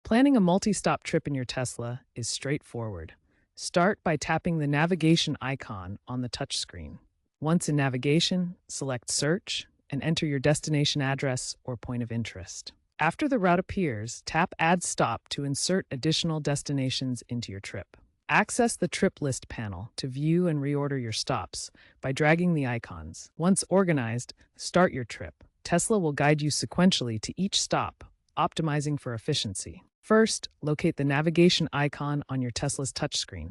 Planning a multi-stop trip in your Tesla is straightforward. Start by tapping the navigation icon on the touchscreen. Once in navigation, select Search and enter your destination address or point of interest. After the route appears, tap Add Stop to insert additional destinations into your trip. Access the Trip List panel to view and reorder your stops by dragging the icons. Once organized, start your trip. Tesla will guide you sequentially to each stop, optimizing for efficiency. First, locate the navigation icon on your Tesla's touchscreen.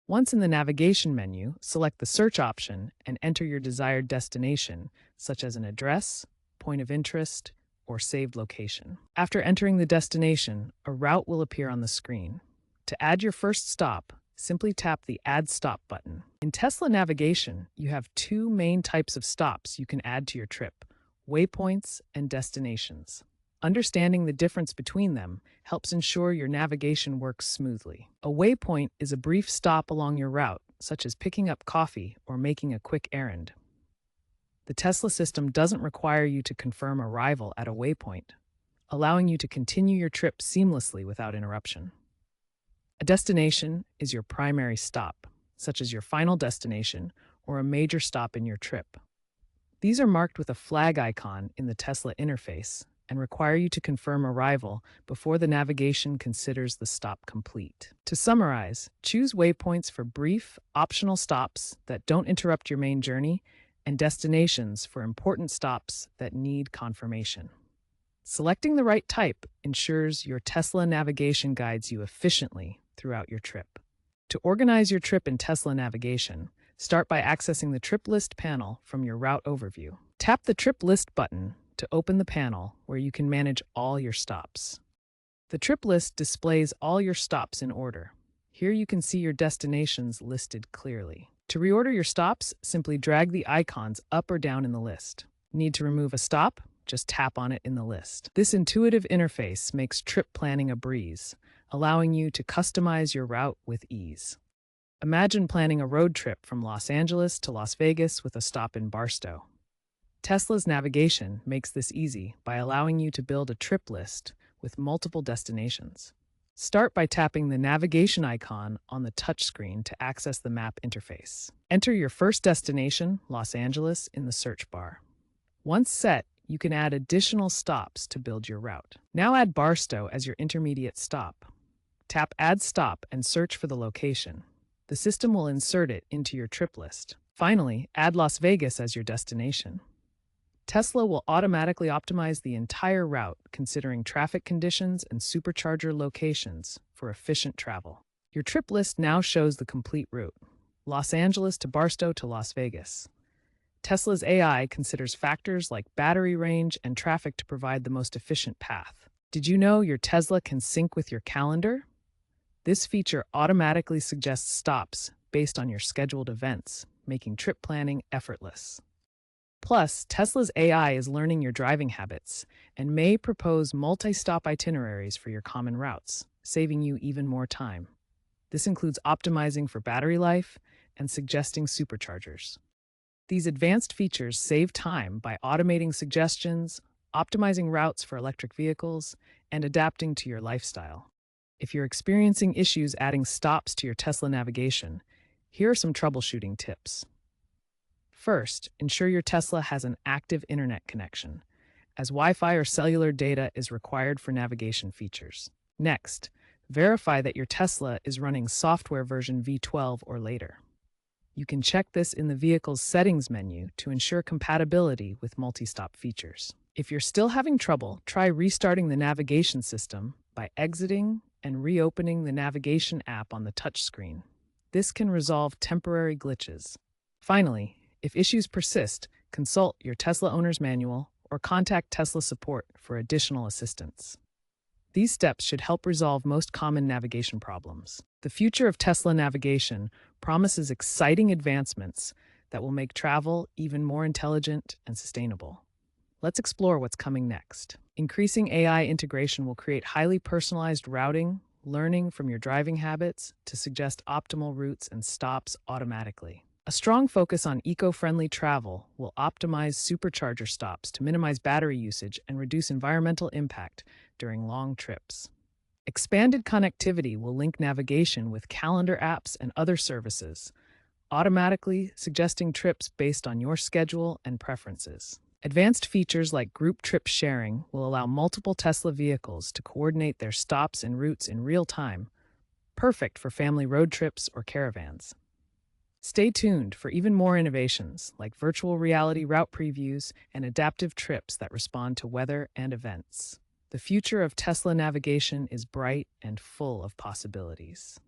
Once in the navigation menu, select the search option and enter your desired destination, such as an address, point of interest, or saved location. After entering the destination, a route will appear on the screen. To add your first stop, simply tap the Add Stop button. In Tesla navigation, you have two main types of stops you can add to your trip: waypoints and destinations. Understanding the difference between them helps ensure your navigation works smoothly. A waypoint is a brief stop along your route, such as picking up coffee or making a quick errand. The Tesla system doesn't require you to confirm arrival at a waypoint, allowing you to continue your trip seamlessly without interruption. A destination is your primary stop, such as your final destination or a major stop in your trip. These are marked with a flag icon in the Tesla interface and require you to confirm arrival before the navigation considers the stop complete. To summarize, choose waypoints for brief, optional stops that don't interrupt your main journey, and destinations for important stops that need confirmation. Selecting the right type ensures your Tesla navigation guides you efficiently throughout your trip. To organize your trip in Tesla navigation, start by accessing the Trip List panel from your route overview. Tap the Trip List button to open the panel where you can manage all your stops. The trip list displays all your stops in order. Here you can see your destinations listed clearly. To reorder your stops, simply drag the icons up or down in the list. Need to remove a stop? Just tap on it in the list. This intuitive interface makes trip planning a breeze, allowing you to customize your route with ease. Imagine planning a road trip from Los Angeles to Las Vegas with a stop in Barstow. Tesla's navigation makes this easy by allowing you to build a trip list with multiple destinations. Start by tapping the navigation icon on the touchscreen to access the map interface. Enter your first destination, Los Angeles, in the search bar. Once set, you can add additional stops to build your route. Now add Barstow as your intermediate stop. Tap Add Stop and search for the location. The system will insert it into your trip list. Finally, add Las Vegas as your destination. Tesla will automatically optimize the entire route, considering traffic conditions and supercharger locations for efficient travel. Your trip list now shows the complete route: Los Angeles to Barstow to Las Vegas. Tesla's AI considers factors like battery range and traffic to provide the most efficient path. Did you know your Tesla can sync with your calendar? This feature automatically suggests stops based on your scheduled events, making trip planning effortless. Plus, Tesla's AI is learning your driving habits and may propose multi-stop itineraries for your common routes, saving you even more time. This includes optimizing for battery life and suggesting superchargers. These advanced features save time by automating suggestions, optimizing routes for electric vehicles, and adapting to your lifestyle. If you're experiencing issues adding stops to your Tesla navigation, here are some troubleshooting tips. First, ensure your Tesla has an active internet connection, as Wi-Fi or cellular data is required for navigation features. Next, verify that your Tesla is running software version V12 or later. You can check this in the vehicle's settings menu to ensure compatibility with multi-stop features. If you're still having trouble, try restarting the navigation system by exiting and reopening the navigation app on the touchscreen. This can resolve temporary glitches. Finally, if issues persist, consult your Tesla owner's manual or contact Tesla support for additional assistance. These steps should help resolve most common navigation problems. The future of Tesla navigation promises exciting advancements that will make travel even more intelligent and sustainable. Let's explore what's coming next. Increasing AI integration will create highly personalized routing, learning from your driving habits to suggest optimal routes and stops automatically. A strong focus on eco-friendly travel will optimize supercharger stops to minimize battery usage and reduce environmental impact during long trips. Expanded connectivity will link navigation with calendar apps and other services, automatically suggesting trips based on your schedule and preferences. Advanced features like group trip sharing will allow multiple Tesla vehicles to coordinate their stops and routes in real time, perfect for family road trips or caravans. Stay tuned for even more innovations like virtual reality route previews and adaptive trips that respond to weather and events. The future of Tesla navigation is bright and full of possibilities.